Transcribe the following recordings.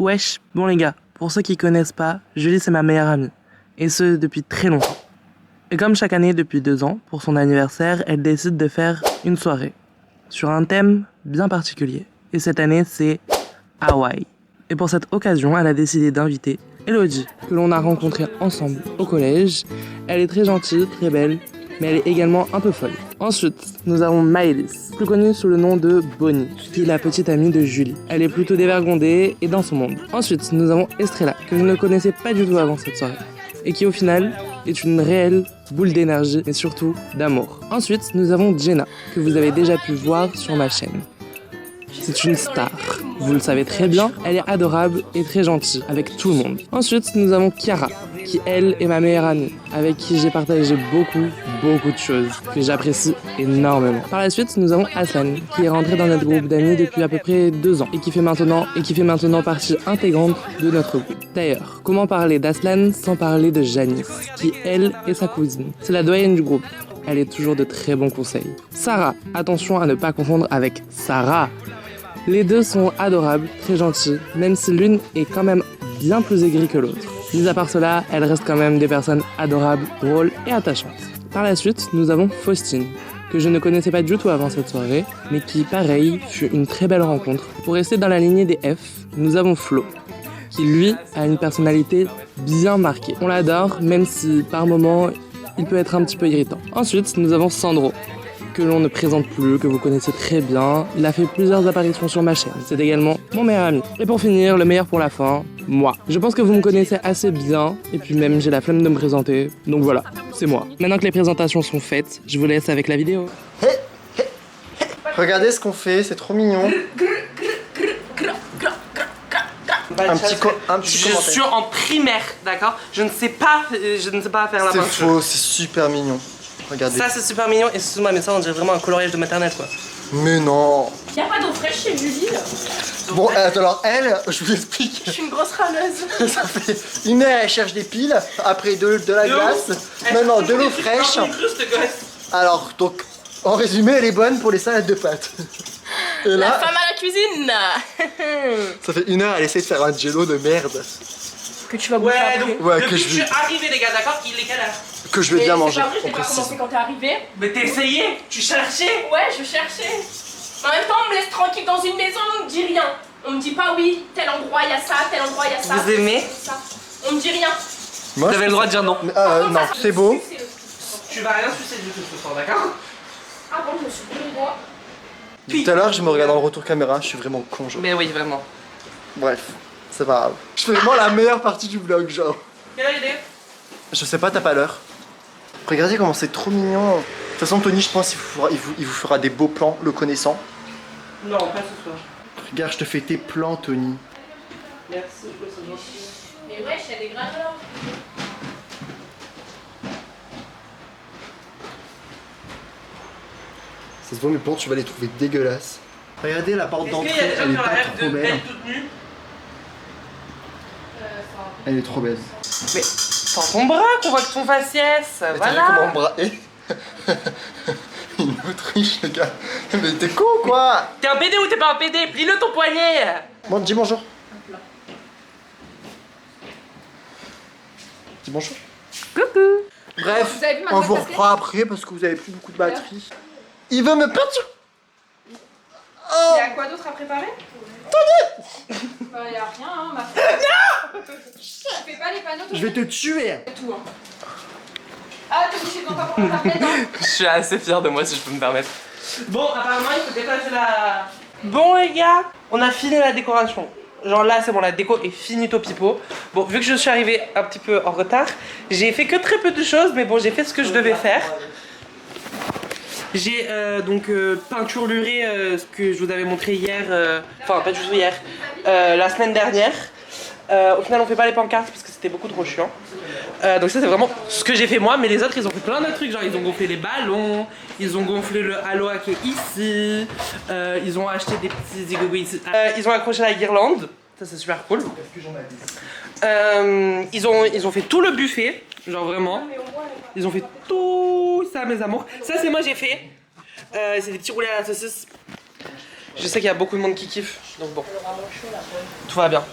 Wesh, bon les gars, pour ceux qui connaissent pas, Julie c'est ma meilleure amie. Et ce, depuis très longtemps. Et comme chaque année depuis 2 ans, pour son anniversaire, elle décide de faire une soirée. Sur un thème bien particulier. Et cette année, c'est Hawaï. Et pour cette occasion, elle a décidé d'inviter Elodie, que l'on a rencontrée ensemble au collège. Elle est très gentille, très belle, mais elle est également un peu folle. Ensuite, nous avons Maëlys, plus connue sous le nom de Bonnie, qui est la petite amie de Julie. Elle est plutôt dévergondée et dans son monde. Ensuite, nous avons Estrella, que je ne connaissais pas du tout avant cette soirée, et qui au final est une réelle boule d'énergie, mais surtout d'amour. Ensuite, nous avons Jenna, que vous avez déjà pu voir sur ma chaîne. C'est une star, vous le savez très bien, elle est adorable et très gentille avec tout le monde. Ensuite, nous avons Kiara, qui elle est ma meilleure amie, avec qui j'ai partagé beaucoup de choses que j'apprécie énormément. Par la suite, nous avons Aslan, qui est rentré dans notre groupe d'amis depuis à peu près 2 ans et qui fait maintenant partie intégrante de notre groupe. D'ailleurs, comment parler d'Aslan sans parler de Janice, qui elle est sa cousine. C'est la doyenne du groupe. Elle est toujours de très bons conseils. Sarah, attention à ne pas confondre avec Sarah. Les deux sont adorables, très gentils, même si l'une est quand même bien plus aigrie que l'autre. Mis à part cela, elles restent quand même des personnes adorables, drôles et attachantes. Par la suite, nous avons Faustine, que je ne connaissais pas du tout avant cette soirée, mais qui, pareil, fut une très belle rencontre. Pour rester dans la lignée des F, nous avons Flo, qui lui a une personnalité bien marquée. On l'adore, même si par moments, il peut être un petit peu irritant. Ensuite, nous avons Sandro, que l'on ne présente plus, que vous connaissez très bien. Il a fait plusieurs apparitions sur ma chaîne. C'est également mon meilleur ami. Et pour finir, le meilleur pour la fin, moi. Je pense que vous me connaissez assez bien, et puis même j'ai la flemme de me présenter. Donc voilà, c'est moi. Maintenant que les présentations sont faites, je vous laisse avec la vidéo. Regardez ce qu'on fait, c'est trop mignon. Un petit commentaire. Je suis en primaire, d'accord? Je ne sais pas faire la peinture. C'est faux, c'est super mignon. Regardez. Ça c'est super mignon, excuse-moi mais ça on dirait vraiment un coloriage de maternelle quoi. Mais non. Y'a pas d'eau fraîche chez Julie là. Bon, alors elle, je vous explique. Je suis une grosse râleuse. Ça fait 1 heure, elle cherche des piles, après de la glace, maintenant de l'eau fraîche. Alors, donc, en résumé, elle est bonne pour les salades de pâtes. Et là, La femme à la cuisine. ça fait 1 heure, elle essaie de faire un jello de merde. Que tu vas bouffer après. donc Ouais, depuis que je suis arrivé les gars, d'accord? Il est quelle heure? Que je vais bien manger. C'est pas vrai, je on t'ai pas précise. commencé quand t'es arrivé. Mais t'as essayé? Tu cherchais? Ouais, je cherchais. En même temps, on me laisse tranquille dans une maison, on me dit rien. On me dit pas oui, tel endroit y a ça, tel endroit y a ça. Vous aimez? Ça. On me dit rien. Moi, Vous avez le droit de dire non. non, c'est beau. Tu vas rien sucer du tout ce soir, d'accord? Ah bon, je me suis pris le doigt. Tout à l'heure, je me regarde dans le retour caméra, je suis vraiment con. Mais oui, vraiment. Bref, c'est pas grave. Je fais vraiment la meilleure partie du vlog, genre. Quelle heure il est? Je sais pas, t'as pas l'heure. Regardez comment c'est trop mignon. De toute façon, Tony, je pense il vous fera des beaux plans, le connaissant. Non, pas ce soir. Regarde, je te fais tes plans, Tony. Merci, c'est gentil. Mais wesh, y'a des graveurs. Ça se voit, mes plantes, tu vas les trouver dégueulasses. Regardez la porte Est-ce qu'il y a d'entrée, des gens elle est qui ont la pas rêve trop de belle. belle toute nue? Elle est trop belle. Mais tends ton bras qu'on voit que ton faciès, Mais voilà. t'as vu comment mon bras est? Une autruche, les gars. Mais t'es con ou quoi? T'es un PD ou t'es pas un PD? Plie-le ton poignet. Bon, dis bonjour. Dis bonjour. Coucou. Bref, Vous avez vu ma on nouvelle vous casquette reprend après parce que vous avez plus beaucoup de batterie. Il veut me peinture. Oh, Y'a quoi d'autre à préparer? Attendez. Bah y'a rien hein, ma fille. Non. Tu fais pas les panneaux je vais te tuer. C'est tout hein. Ah t'es obligé de pas prendre ta tête hein. Je suis assez fier de moi si je peux me permettre. Bon, apparemment il faut déplacer la... Bon les gars, on a fini la décoration. Genre là c'est bon, la déco est finito pipo. Bon, vu que je suis arrivée un petit peu en retard, j'ai fait que très peu de choses, mais bon j'ai fait ce que je devais faire. J'ai donc peinturluré ce que je vous avais montré hier, enfin pas du tout hier, la semaine dernière. Au final on fait pas les pancartes parce que c'était beaucoup trop chiant. Donc ça c'est vraiment ce que j'ai fait moi, mais les autres ils ont fait plein d'autres trucs, genre ils ont gonflé les ballons, ils ont gonflé le Aloha qui est ici, ils ont acheté des petits zigouigous ici, ils ont accroché la guirlande, ça c'est super cool. Ils ont fait tout le buffet, genre vraiment, ils ont fait tout ça mes amours. Ça c'est moi j'ai fait, c'est des petits roulés à la saucisse. Je sais qu'il y a beaucoup de monde qui kiffe, donc bon, tout va bien.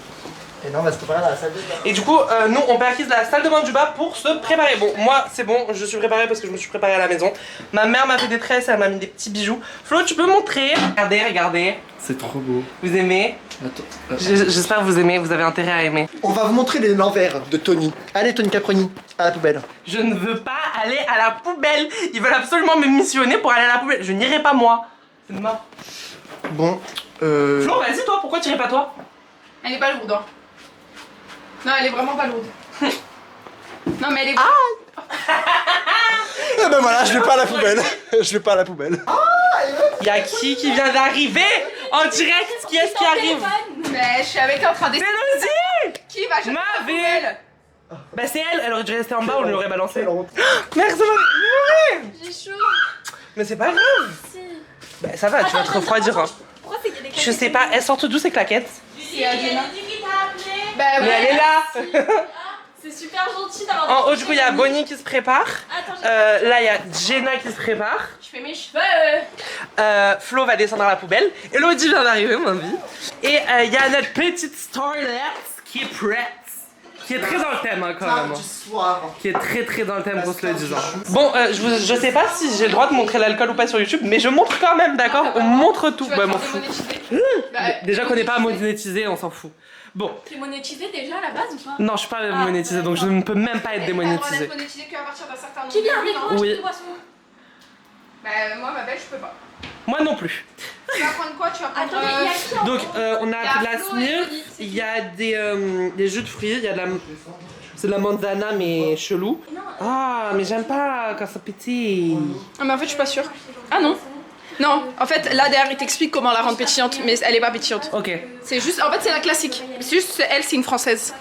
Et non, on va se préparer dans la salle de bain. Et du coup, nous, on perquise la salle de bain du bas pour se préparer. Bon, moi, c'est bon, je suis préparée parce que je me suis préparée à la maison. Ma mère m'a fait des tresses, elle m'a mis des petits bijoux. Flo, tu peux montrer? Regardez, regardez. C'est trop beau. Vous aimez? Attends. J'espère que vous aimez, vous avez intérêt à aimer. On va vous montrer l'envers de Tony. Allez, Tony Caproni, à la poubelle. Je ne veux pas aller à la poubelle. Ils veulent absolument me missionner pour aller à la poubelle. Je n'irai pas moi. C'est demain. Bon, Flo, vas-y toi, pourquoi tu irais pas toi? Elle est pas lourde, hein. Non, elle est vraiment pas lourde. Non, mais elle est. Eh ben voilà, je vais pas à la poubelle. Je vais pas à la poubelle. Y'a qui vient d'arriver en direct? Qui est-ce qui arrive? Mais je suis avec elle en train d'essayer. Mélodie! Qui va chercher la Mavé! poubelle? Bah c'est elle, elle aurait dû rester en bas, on l'aurait balancé. Quelle honte. Merci maman. J'ai chaud. Mais c'est pas grave. Si. Bah ça va, tu vas te refroidir hein. Pourquoi c'est qu'il y a des Je sais pas, elles sortent d'où ces claquettes? C'est Adrien. Bah Mais ouais. elle est là. C'est super gentil d'avoir. En haut du coup il y a Bonnie qui se prépare. Attends, Là il y a Jenna qui se prépare. je fais mes cheveux. Flo va descendre à la poubelle. Elodie vient d'arriver, mon vie. Et il y a notre petite starlet qui est prête. Qui est très dans le thème hein, quand même. Du soir. Qui est très dans le thème qu'on se le dise. Bon, je sais pas si j'ai le droit de montrer l'alcool ou pas sur YouTube, mais je montre quand même, d'accord? On montre tout. Tu vas Bah te m'en faire fous. démonétiser. Bah, Déjà qu'on n'est pas monétisé, on s'en fout. Bon, t'es monétisé déjà à la base ou pas? non, je suis pas monétisé, donc je ne peux même pas être T'as le droit démonétisé. d'être monétisé qu'à partir d'un certain nombre Qui vient de avec vues, moi? non? Oui. Je te boisson. Bah moi ma belle je peux pas. Moi non plus. Tu vas prendre quoi? Tu vas prendre. Attendez, il y a qui en Donc, on Il y a a de la Flo et smirf, Elodie, c'est il y a des jus de fruits, il y a de la. C'est de la manzana, mais chelou. Ah, mais j'aime pas quand ça pétille. Ah mais en fait je suis pas sûre. Ah non. Non, en fait là derrière il t'explique comment la rendre pétillante, mais elle est pas pétillante. Ok. C'est juste, en fait c'est la classique. C'est juste elle c'est une française.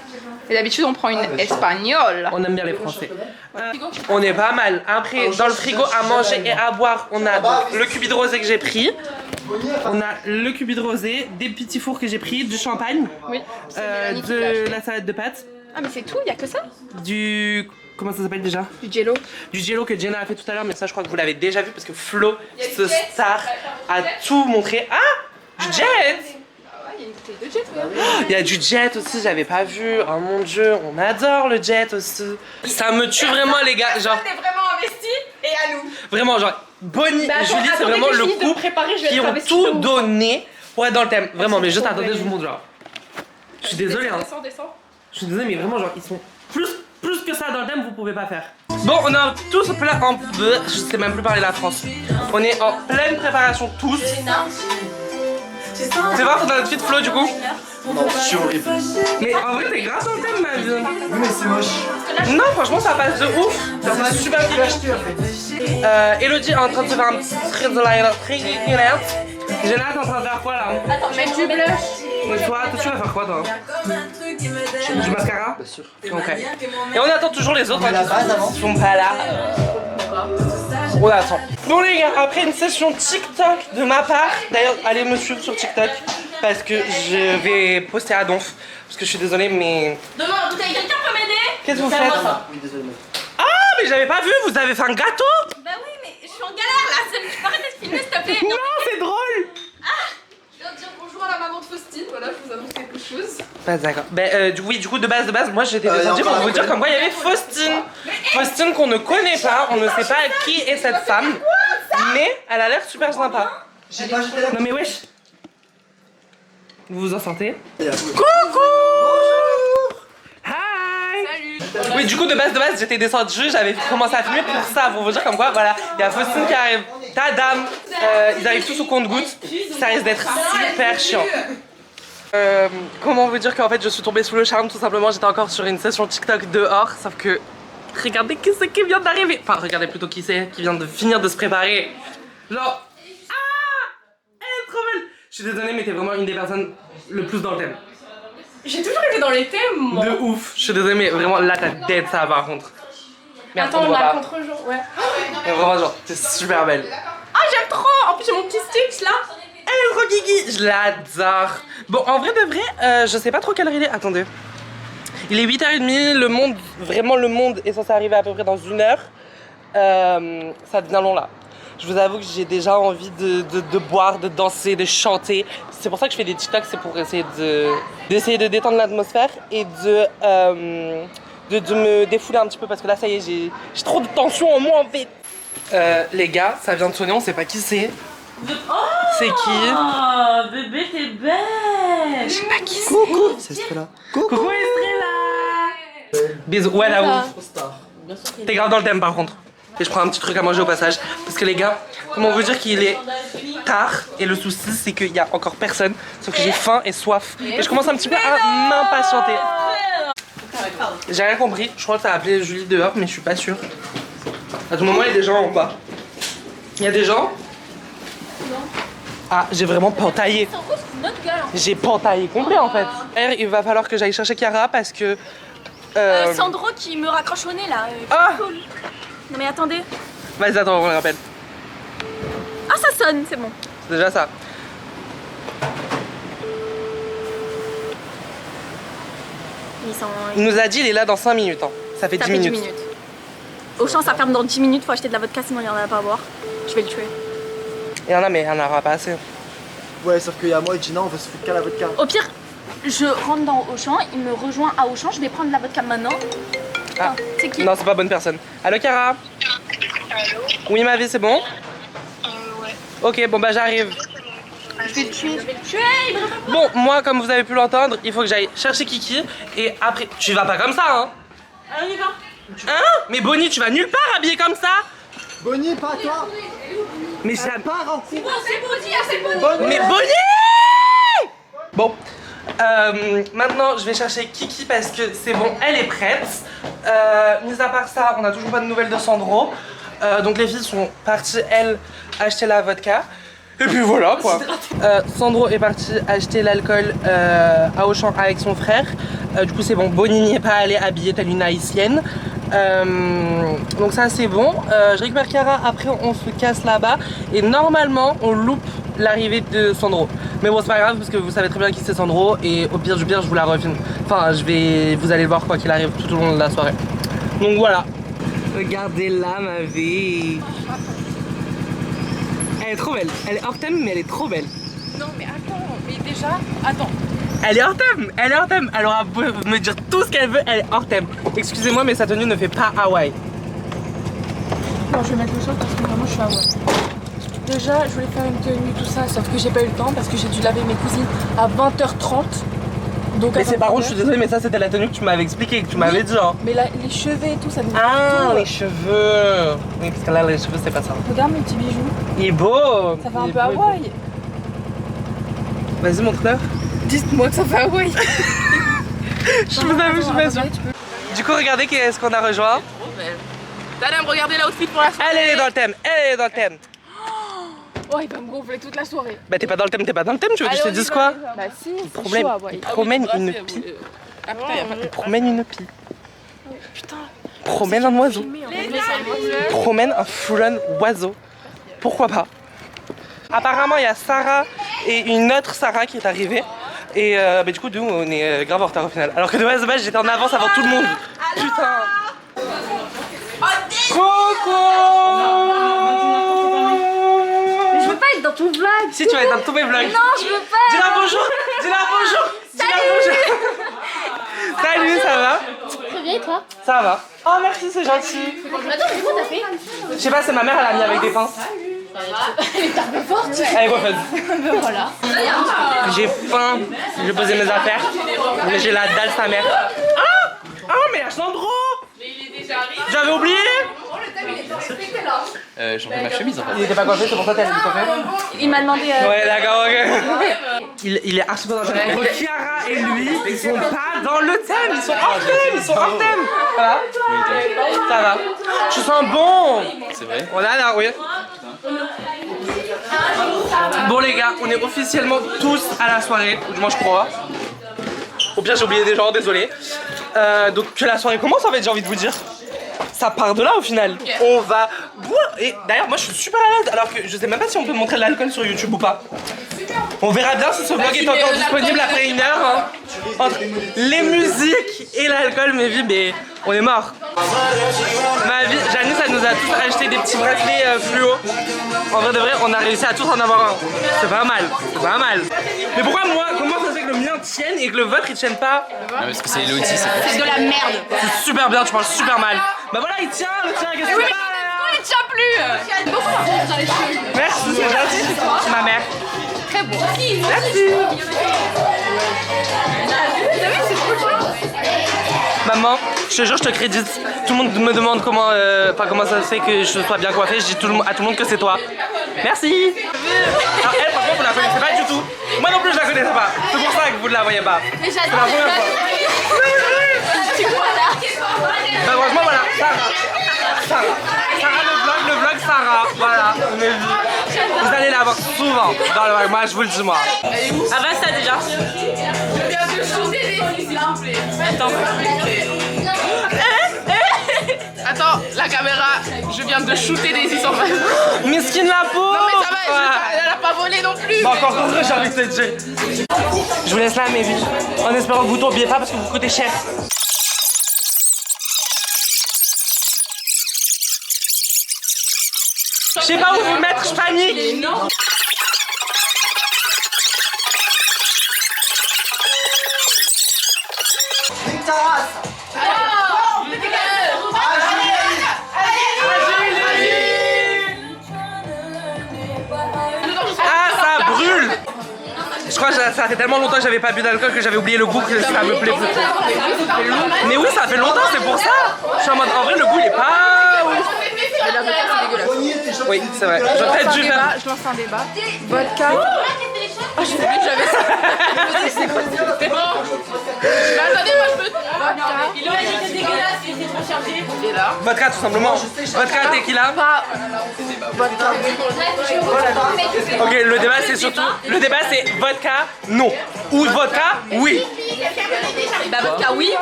Et d'habitude on prend une espagnole. On aime bien les Français. On est pas mal. Après, dans le frigo, à manger et à boire, on a donc le cubi de rosé que j'ai pris. On a le cubi de rosé, des petits fours que j'ai pris, du champagne, Oui. de la salade de pâtes, Ah mais c'est tout, y a que ça? du... Comment ça s'appelle déjà? Du jello. Du jello que Jenna a fait tout à l'heure, mais ça je crois que vous l'avez déjà vu parce que Flo, Y a du ce jet. star, a tout montré. Ah! Du jet! Ah ouais, y a une bouteille de jet, regarde. Il y a du jet aussi, j'avais pas vu. Oh mon dieu, on adore le jet aussi. Ça me tue vraiment les gars, genre On est vraiment investi et à nous. vraiment genre Bonnie Bah, et attends, Julie c'est attendez vraiment que je le finisse de couple préparer, je vais qui être ont investie tout de ouf. donné pour être dans le thème. Vraiment, mais juste trop attendez, je belle. vous montre genre. Je suis désolé hein. Descends. Je suis désolé mais vraiment genre ils sont plus que ça dans le thème vous pouvez pas faire. Bon on est tous plein en... Je sais même plus parler la France. On est en pleine préparation tous. C'est voir dans notre fit Flo du coup. Non, je suis horrible. Mais en vrai t'es grave dans le thème ma vie. Oui, mais c'est moche. Non franchement ça passe de ouf. Ça C'est passe super super bien. acheté en fait. Elodie est en train de se faire un petit freelance. Jenna t'es en train de faire quoi là? Attends, mettre du blush. Mais toi tu vas faire quoi toi? Du mascara? Bien sûr. Ok. Et on attend toujours les autres On met la base avant. qui sont pas là. On attend. Bon les gars, après une session TikTok de ma part, d'ailleurs allez me suivre sur TikTok parce que je vais poster à donf. Parce que je suis désolée mais... Demande la bouteille, quelqu'un peut m'aider? Qu'est-ce que vous faites? Oui, désolé. Ah mais j'avais pas vu, vous avez fait un gâteau? Bah oui, mais je suis en galère là, tu peux arrêter de filmer s'il te plaît? Non c'est drôle. Je viens de dire bonjour à la maman de Faustine, voilà, je vous annonce quelque chose. Bah d'accord. Du coup de base, moi j'étais descendue pour vous dire comme quoi il y avait Faustine. Faustine qu'on ne connaît pas, on ne sait pas qui est cette femme. Mais elle a l'air super sympa. J'ai pas jeté la Non mais wesh. Vous vous en sentez? Coucou. Coucou. Hi. Salut. Oui du coup de base j'étais descendue, j'avais commencé à filmer pour ça, pour vous dire comme quoi voilà, il y a Faustine qui arrive. Ta dame, ils arrivent tous au compte-gouttes, ça risque d'être super chiant. Comment vous dire qu'en fait je suis tombée sous le charme tout simplement, j'étais encore sur une session TikTok dehors, sauf que regardez qui c'est qui vient d'arriver. Enfin regardez plutôt qui c'est qui vient de finir de se préparer. Genre, elle est trop belle. Je suis désolée mais t'es vraiment une des personnes le plus dans le thème. J'ai toujours été dans les thèmes, moi. De ouf, je suis désolée mais vraiment là t'as dead ça par contre. Merde, Attends, on on voit a pas. le contre-jour, ouais. Mais vraiment genre, t'es super belle. Ah, j'aime trop. En plus, j'ai mon petit Stitch là. Elle est trop gigi, je l'adore. Bon, en vrai de vrai, je sais pas trop quelle heure il est. Attendez. Il est 8h30, le monde, vraiment le monde est censé arriver à peu près dans 1 heure. Ça devient long là. Je vous avoue que j'ai déjà envie de boire, de danser, de chanter. C'est pour ça que je fais des TikToks, c'est pour essayer d'essayer de détendre l'atmosphère et de me défouler un petit peu parce que là, ça y est, j'ai trop de tension en moi en fait. Les gars, ça vient de sonner, on sait pas qui c'est. C'est qui? Oh, bébé, t'es belle! Je sais pas qui c'est. Coucou, c'est Estrella. Coucou Estrella. Bisous. Ouais, là, oui. T'es grave dans le thème par contre. Et je prends un petit truc à manger au passage. Parce que les gars, comment vous dire qu'il est tard. Et le souci, c'est qu'il y a encore personne. Sauf que j'ai faim et soif. Et je commence un petit peu à m'impatienter. J'ai rien compris. Je crois que ça a appelé Julie dehors, mais je suis pas sûre. À tout moment, il y a des gens en bas. Il y a des gens? Ah, j'ai vraiment pentaillé. J'ai pentaillé complet en fait. Il va falloir que j'aille chercher Chiara parce que... Sandro qui me raccroche au nez là. Ah Cool. Non mais attendez. Vas-y, attends, on le rappelle. Ah ça sonne, c'est bon. C'est déjà ça. Il nous a dit il est là dans 5 minutes. Hein. Ça fait 10 minutes. Auchan ça ferme dans 10 minutes, faut acheter de la vodka sinon il y en a pas à boire. Je vais le tuer. Il y en a mais il n'y en aura pas assez. Ouais, sauf qu'il y a moi et Gina, on va se foutre qu'à la vodka. Au pire, je rentre dans Auchan, il me rejoint à Auchan, je vais prendre de la vodka maintenant. Ah. C'est qui? Non, c'est pas bonne personne. Allô, Chiara? Allô? Oui, ma vie, c'est bon? Ouais. Ok, bon bah j'arrive. Je vais le tuer, il me répond pas. Bon, moi, comme vous avez pu l'entendre, il faut que j'aille chercher Kiki. Et après, tu vas pas comme ça, hein? Allez, on y va. Hein? Mais Bonnie, tu vas nulle part habillée comme ça? Bonnie, pas toi. Mais ça Part en cours. C'est bon. Mais Bonnie! Bon, maintenant je vais chercher Kiki parce que c'est bon, elle est prête. Mis à part ça, on n'a toujours pas de nouvelles de Sandro. Donc les filles sont parties, elles, acheter la vodka. Et puis voilà quoi. Sandro est parti acheter l'alcool à Auchan avec son frère. Du coup c'est bon, Bonnie n'y est pas allée habillée telle une haïtienne. Donc ça c'est bon. Je récupère Chiara, après on se casse là-bas. Et normalement on loupe l'arrivée de Sandro. Mais bon c'est pas grave parce que vous savez très bien qui c'est Sandro. Et au pire du pire je vous la refilme. Enfin vous allez le voir quoi qu'il arrive tout au long de la soirée. Donc voilà. Regardez là ma vie. Elle est trop belle. Elle est hors thème mais elle est trop belle. Non mais attends, mais déjà, attends. Elle est hors thème, elle est hors thème. Elle aura beau me dire tout ce qu'elle veut, elle est hors thème. Excusez-moi mais sa tenue ne fait pas Hawaï. Non, je vais mettre le short parce que vraiment je suis à Hawaï. Déjà, je voulais faire une tenue, tout ça, sauf que j'ai pas eu le temps parce que j'ai dû laver mes cousines à 20h30. Donc Mais c'est par contre, je suis désolée, mais ça c'était la tenue que tu m'avais expliqué, que tu m'avais dit. Hein. Mais là, les cheveux et tout, ça me Ah, les cheveux. Oui, parce que là, les cheveux, c'est pas ça. Regarde mes petits bijoux. Il est beau. Ça fait un peu Hawaï. Vas-y, montre-leur. Dites-moi que ça fait Hawaï. Je vous avoue, je suis pas sûre. Du coup, regardez qui est-ce qu'on a rejoint. Trop belle. T'as me regarder l'outfit pour la soirée. Elle est dans le thème, elle est dans le thème. Oh, il va me gonfler toute la soirée. Bah, t'es pas dans le thème, t'es pas dans le thème, tu veux que je te dise quoi? Bah si, Il c'est promène, chaud Hawaï. il promène une pie. Il promène une pie. Putain. Il promène un oiseau. Il promène un full-on oiseau. Pourquoi pas? Apparemment, il y a Sarah et une autre Sarah qui est arrivée. Et bah, du coup, nous, on est grave en retard au final. Alors que de base, j'étais en avance avant tout le monde. Putain. Coucou. Mais je veux pas être dans ton vlog. Si, tu vas être dans tous mes vlogs. Non, je veux pas. Dis-la bonjour. Dis-la bonjour. Dis-la bonjour. Salut, ça va? Très bien et toi? Ça va. Oh, merci, c'est gentil. Attends, mais quoi t'as fait? Je sais pas, c'est ma mère, elle a mis avec des pinces. Elle est tapée forte. Elle est coiffeuse. Voilà. J'ai faim, j'ai posé mes affaires, mais j'ai la dalle sa mère. Ah, mais la Sandro. J'avais oublié. J'en fais ma chemise en fait. Il était pas coiffé, c'est pour ça qu'elle était coiffée. Il m'a demandé. Ouais, d'accord, ok. Il est archi pas dans le thème. Chiara et lui, ils sont pas dans le thème, ils sont hors thème, ils sont hors thème. Ça va? Ça va. Tu sens bon. C'est vrai? On a là, oui. Bon les gars, on est officiellement tous à la soirée, ou du moins je crois. Au pire j'ai oublié des gens, désolé. Donc que la soirée commence en fait, j'ai envie de vous dire. Ça part de là au final. On va boire. Et d'ailleurs moi je suis super à l'aise alors que je sais même pas si on peut montrer de l'alcool sur YouTube ou pas. On verra bien si ce vlog est encore disponible après 1 heure. Hein. Entre les musiques et l'alcool, mais vie, mais On est mort. Ma vie, Janice, elle nous a tous acheté des petits bracelets fluo. En vrai de vrai, on a réussi à tous en avoir un. C'est pas mal, c'est pas mal. Mais pourquoi moi, comment ça se fait que le mien tienne et que le vôtre il tienne pas? Non, parce que c'est Elodie, c'est pour ça. C'est de la merde. C'est super bien, tu parles super mal. Bah voilà, il tient, le tien, qu'est-ce que c'est? Il tient plus. Beaucoup par contre dans les cheveux. Merci, c'est gentil. C'est ma mère. Très beau. Merci. Maman, je te jure, je te crédite. Tout le monde me demande comment ça se fait que je sois bien coiffée. Je dis à tout le monde que c'est toi. Merci. Alors elle, franchement, vous la connaissez pas du tout. Moi non plus, je la connaissais pas. C'est pour ça que vous ne la voyez pas. Mais C'est la première fois. Bah franchement, voilà, Sarah, le vlog Sarah, voilà, mes vies. Vous allez la voir souvent dans le vlog, moi je vous le dis moi. Avance ça déjà. Je viens de shooter des filles, s'il vous plaît. Attends. Attends, la caméra, je viens de shooter des filles sans faire. Miskin la peau. Non mais ça va, elle a pas volé non plus. Bon, encore heureux, j'ai envie de te dire. Je vous laisse là, mes vies, en espérant que vous tombiez pas parce que vous coûtez cher. Je sais pas où vous mettre, je panique. Non. Ah, ça brûle. Je crois que ça fait tellement longtemps que j'avais pas bu d'alcool que j'avais oublié le goût que ça me plaît plus. Mais oui, ça fait longtemps, c'est pour ça. Je suis en mode, en vrai, le goût il est pas ouf. Mais la vodka, c'est dégueulasse. Oui, c'est vrai. J'aurais peut-être dû faire. Je lance un débat. Vodka. Ah, j'ai oublié que j'avais ça. C'est quoi C'est bon. Mais attendez, moi je peux. Il aurait été dégueulasse, il était trop chargé. Et là. Vodka, tout simplement. Vodka, tequila. Pas vodka. Ok, le débat c'est surtout. Le débat c'est vodka, non. Ou vodka, oui. Bah vodka oui.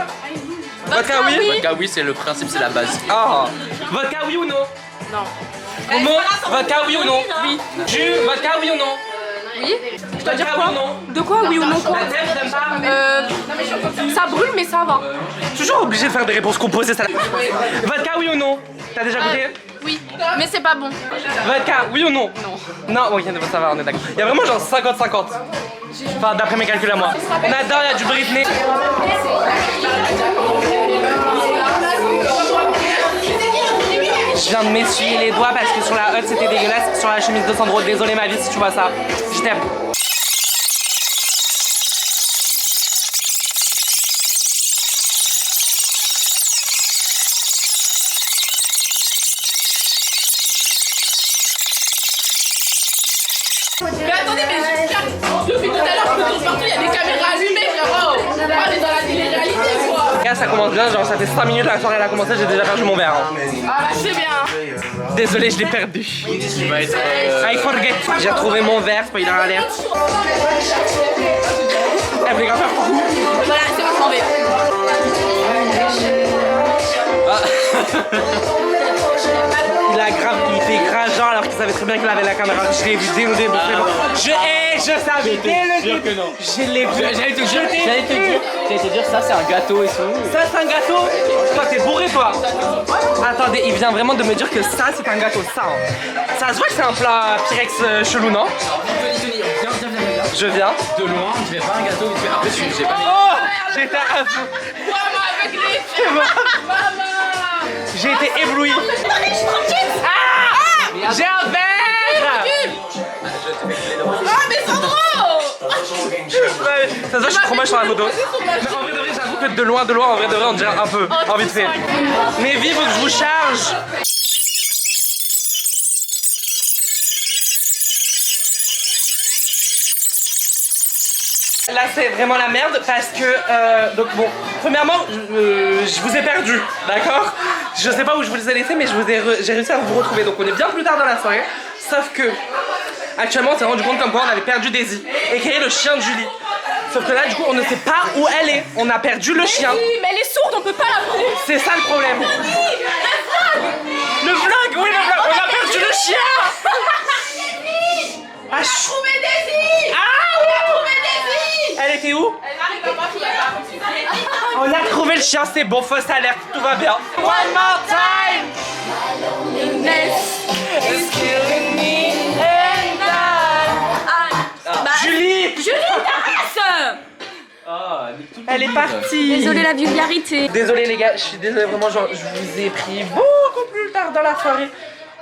Vodka, oui. Vodka, oui, c'est le principe, c'est la base. Ah. Vodka, oui ou non? Non. Momo, vodka, oui ou non? Oui. Jus, vodka, oui ou non? Oui. Je dois dire quoi? Non. De quoi oui ou non quoi? La thème, t'aimes pas? Ça brûle mais ça va. Toujours obligé de faire des réponses composées, ça. Vodka, oui ou non? T'as déjà goûté? Oui. Mais c'est pas bon. Vodka, oui ou non? Non. Non, ok, ça va, on est d'accord. Il y a vraiment genre 50-50. Enfin, d'après mes calculs à moi. On adore, il y a du Britney. Je viens de m'essuyer les doigts parce que sur la hotte c'était dégueulasse. Sur la chemise de Sandro, désolé ma vie si tu vois ça. Je t'aime. Mais attendez, mais depuis tout à l'heure, je me tourne partout, il y a des caméras allumées, frérot. On est dans la télé-réalité, quoi. Là, ça commence bien, genre ça fait 5 minutes, la soirée elle a commencé, j'ai déjà perdu mon verre. Hein. Ah là, c'est bien. Désolé, je l'ai perdu. Tu vas être. I forget. J'ai retrouvé mon verre, spoiler alert. Elle voulait grave faire coucou. Voilà, c'est moi qui m'en vais. Il fait grave genre alors qu'il savait très bien qu'il avait la caméra. Je l'ai vu dénouder brusquement. Je savais dès le début. Je l'ai vu. J'allais te dire, ça c'est un gâteau et tout. Ça c'est un gâteau. Toi t'es bourré toi. Attendez, il vient vraiment de me dire que ça c'est un gâteau. Ça, hein. Ça se voit que c'est un plat Pyrex chelou, non? Je viens. De loin, tu fais pas un gâteau, tu fais un peu j'ai pas mis. Oh, j'étais à fond. Maman avec les filles. Maman. J'ai été ébloui. Ah, j'ai un verre. Ah mais Sandro. Ça se voit, je suis trop moche sur la photo. Mais en vrai de vrai, j'avoue que de loin, en vrai de vrai, on dirait un peu, en vite fait. Mais vive que je vous charge. Là c'est vraiment la merde parce que donc bon, premièrement je vous ai perdu, d'accord? Je sais pas où je vous les ai laissés mais j'ai réussi à vous retrouver, donc on est bien plus tard dans la soirée. Sauf que actuellement on s'est rendu compte comme quoi on avait perdu Daisy et qui est le chien de Julie. Sauf que là du coup on ne sait pas où elle est, on a perdu le chien. Oui, mais elle est sourde, on peut pas la prendre. C'est ça le problème. Le vlog, oui le vlog, on a perdu le chien. Ah, Trouver Daisy. ah oui. Trouver Daisy. Elle était où? Elle arrive à ma fille. On a trouvé le chien, c'est bon, fausse alerte, tout va bien. One more time. It's killing me and Julie. Elle est partie. Désolée la vulgarité. Désolé les gars, je suis désolé vraiment, genre, je vous ai pris beaucoup plus tard dans la soirée.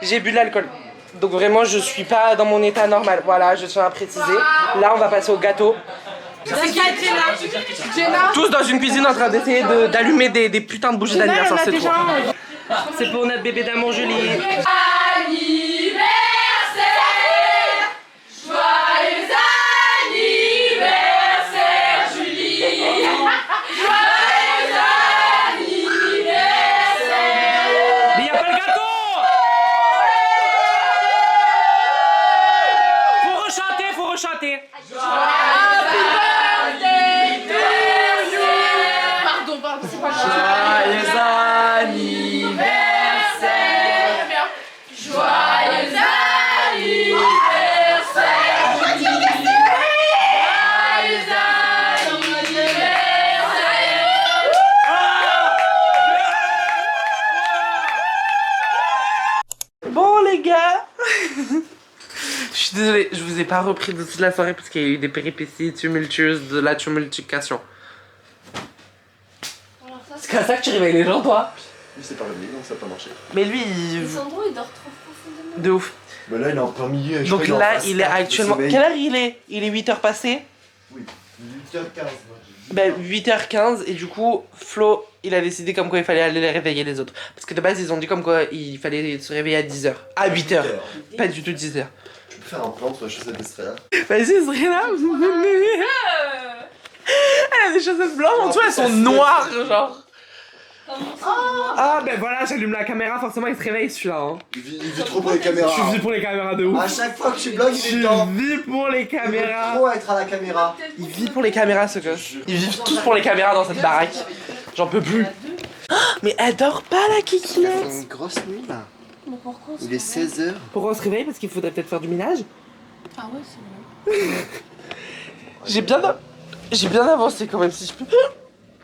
J'ai bu de l'alcool. Donc vraiment, je suis pas dans mon état normal. Voilà, je tiens à préciser. Là, on va passer au gâteau. Tous dans une cuisine en train d'essayer d'allumer des putains de bougies d'anniversaire, c'est trop. C'est pour notre bébé d'amour Julie. Anniversaire, joyeux anniversaire Julie, joyeux anniversaire. Mais y'a pas le gâteau. Faut rechanter. Pardon, c'est pas grave. Joyeux anniversaire. Joyeux anniversaire Julie, joyeux anniversaire. Bon les gars. Je suis désolée, je vous ai pas repris de toute la soirée parce qu'il y a eu des péripéties tumultueuses, de la tumultification. C'est comme ça que tu réveilles les gens, toi? Lui c'est pas réveillé, donc ça n'a pas marché. Mais lui, il... Sandro il dort trop profondément. De ouf. Bah là il est en plein milieu. Donc là, il est actuellement... Quelle heure il est? Il est 8h passé? Oui, 8h15. Ben 8h15 et du coup, Flo, il a décidé comme quoi il fallait aller réveiller les autres. Parce que de base, ils ont dit comme quoi il fallait se réveiller à 10h. À 8h. Pas du tout 10h. Je peux faire un plan sur la chaussette d'Estrella. Vas-y, Estrella, vous venez. Elle a des chaussettes blanches, en dessous elles sont noires, genre. Ah ben voilà, j'allume la caméra, forcément il se réveille celui-là. Hein. Il vit trop pour les caméras. Je vis pour les caméras de ouf. À chaque fois que tu blogues, il est dedans. Je vis pour les Il veut caméras. trop être à la caméra. Il vit pour les caméras ce gosse. Ils vivent tous pour les caméras dans cette baraque. J'en peux plus. Mais elle dort pas la C'est kikilette. une grosse nuit là. Il est 16h. Pourquoi on se réveille? Parce qu'il faudrait peut-être faire du ménage. Ah ouais, c'est vrai. J'ai bien avancé quand même si je peux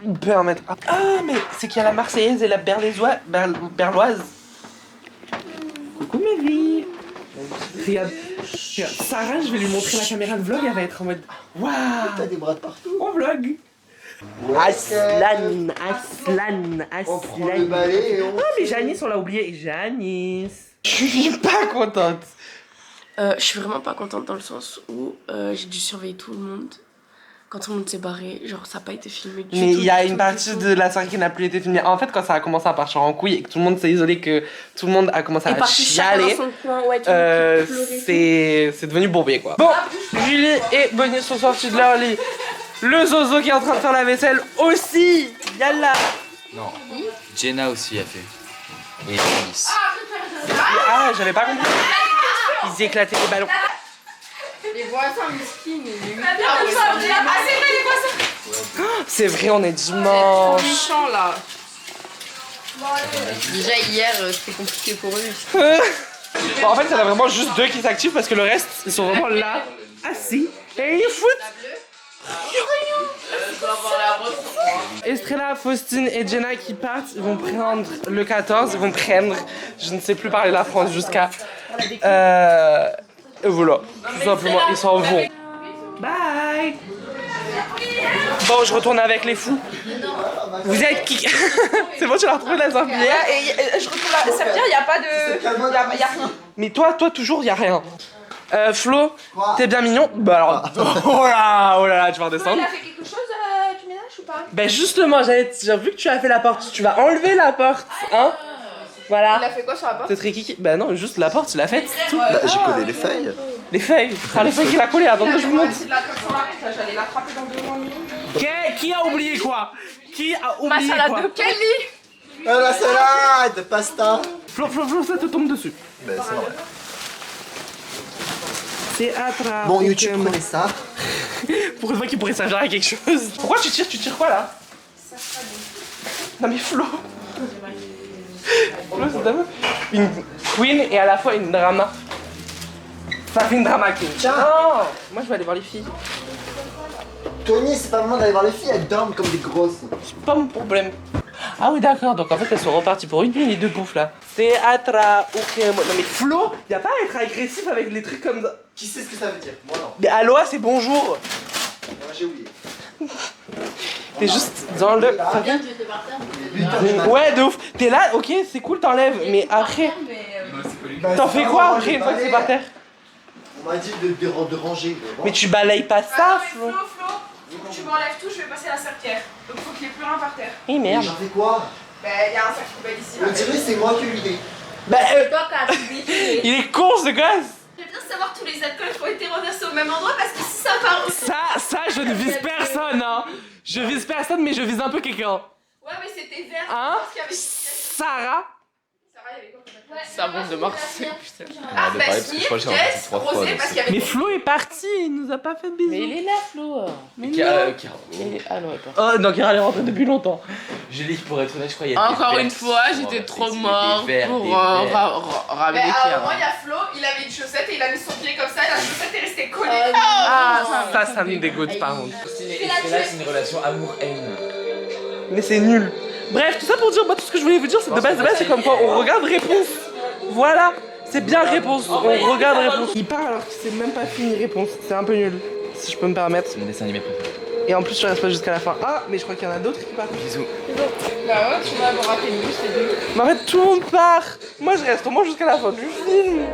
me permettre. Ah mais c'est qu'il y a la Marseillaise et la Berloise. Coucou ma vie. Regarde, Sarah, je vais lui montrer la caméra de vlog, elle va être en mode waouh. T'as des bras de partout. On vlog. Aslan. On prend le balai et on... Ah mais Janice, on l'a oublié. Janice. Je suis pas contente. Je suis vraiment pas contente dans le sens où j'ai dû surveiller tout le monde. Quand tout le monde s'est barré, genre ça n'a pas été filmé du tout. Mais il y a une partie de la soirée qui n'a plus été filmée. En fait, quand ça a commencé à partir en couille et que tout le monde s'est isolé, que tout le monde a commencé à chialer, c'est devenu bourbier quoi. Bon, Julie et Bonnie sont sortis de leur lit. Le Zozo qui est en train de faire la vaisselle aussi. Yalla. Non, Jenna aussi a fait. Et Alice. Ah, j'avais pas compris. Ils éclataient les ballons. Les voisins miskines, il est 8h. C'est vrai, on est dimanche. Méchant là. Déjà hier c'était compliqué pour eux. Bon, en fait, il y en a vraiment juste deux qui s'activent parce que le reste, ils sont vraiment là, assis, et ils foutent. Estrella, Faustine et Jenna qui partent, ils vont prendre le 14, ils vont prendre, je ne sais plus parler la France jusqu'à... et voilà, tout simplement, ils s'en vont. Bye. Bon, je retourne avec les fous. Vous êtes qui? C'est bon, tu l'as retrouvé la serpillière et je retrouve la serpillière, il n'y a pas de... Y a rien. Mais toi toujours, il n'y a rien. Flo, t'es bien mignon? Bah alors... oh là, tu vas redescendre. Il a fait quelque chose du ménage ou pas? Ben justement, j'ai vu que tu as fait la porte, tu vas enlever la porte, hein? Voilà. Il a fait quoi sur la porte? C'est très kiki. Bah non, juste la porte, tu l'as faite, c'est tout. Bah, j'ai collé les feuilles. Les feuilles, les feuilles qu'il a collées, attends, je vous montre. J'allais l'attraper dans 2 mois. Qui a oublié quoi? Qui a oublié Ma salade quoi? de Kelly. La salade, pasta. Flo, ça te tombe dessus. Ben c'est vrai. C'est attrape. Bon, YouTube, prenez ça. Pour une fois qu'il pourrait servir à quelque chose. Pourquoi tu tires quoi là? Non mais Flo. Flo, c'est d'abord une queen et à la fois une drama. Ça fait une drama queen. Tiens. Non, moi je vais aller voir les filles. Tony, c'est pas le moment d'aller voir les filles, elles dorment comme des grosses. C'est pas mon problème. Ah oui d'accord, donc en fait elles sont reparties pour une nuit les deux bouffes là. Théâtra, ok. Non mais Flo, y a pas à être agressif avec les trucs comme ça. Qui sait ce que ça veut dire? Moi non. Mais aloha c'est bonjour. Moi j'ai oublié. T'es juste dans le... Ouais de ouf. T'es là, ok c'est cool t'enlèves, mais après... T'en fais quoi après une fois que c'est par terre? On m'a dit de ranger. Mais tu balayes pas ça, Flo, tu m'enlèves tout, je vais passer la serpillère. Donc faut qu'il y ait plus rien par terre. Eh merde. J'en fais quoi? Bah, il y a un sac poubelle ici. On dirait c'est moi qui ai eu l'idée. Bah il est con ce gosse. J'aimerais bien savoir tous les alcools qui ont été reversés au même endroit parce que si ça part. Ça je ne vise personne hein. Je vise personne mais je vise un peu quelqu'un. Ouais, mais c'était vert. Hein? Sarah? Ça monte de Marseille, putain. Ah, bah, Jess, Rosé, parce qu'il y avait. Mais Flo est parti, il nous a pas fait de bisous. Mais il est là, Flo. Ah non, il est pas. Oh non, Kira elle est rentrée depuis longtemps. Julie, pour être honnête, je crois qu'il y a des Encore verres une qui fois, sont j'étais morts, trop c'est mort des verres, pour des verres. ramener Mais à un Kira. moment, il y a Flo, il avait une chaussette et il a mis son pied comme ça et la chaussette est restée collée. Ah, ça me dégoûte par contre. Et là, c'est une relation amour-haine. Mais c'est nul. Bref, tout ça pour dire, tout ce que je voulais vous dire, c'est de base, c'est comme quoi on regarde réponse. Voilà, c'est bien réponse, on regarde réponse. Il parle alors qu'il sait même pas fini réponse, c'est un peu nul, si je peux me permettre. C'est mon dessin animé préféré. Et en plus, je reste pas jusqu'à la fin. Ah, mais je crois qu'il y en a d'autres qui partent. Bisous. Bah ouais, tu m'as raté une bouche, c'est deux. Mais en fait, tout le monde part. Moi, je reste au moins jusqu'à la fin du film.